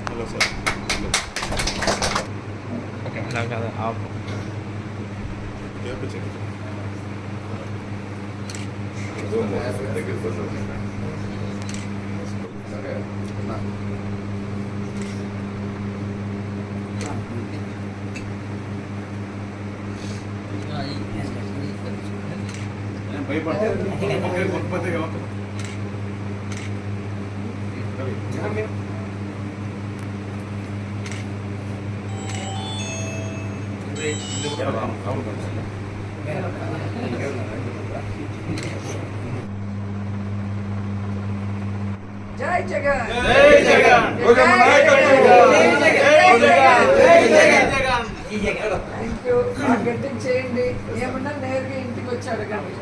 Hello sir. Okay అలా కాదు ఆపు. జై జగన్ జై జగన్ థ్యాంక్ యూ. గట్టి చేయండి, ఏమన్నా నేరుగా ఇంటికి వచ్చి అడగండి.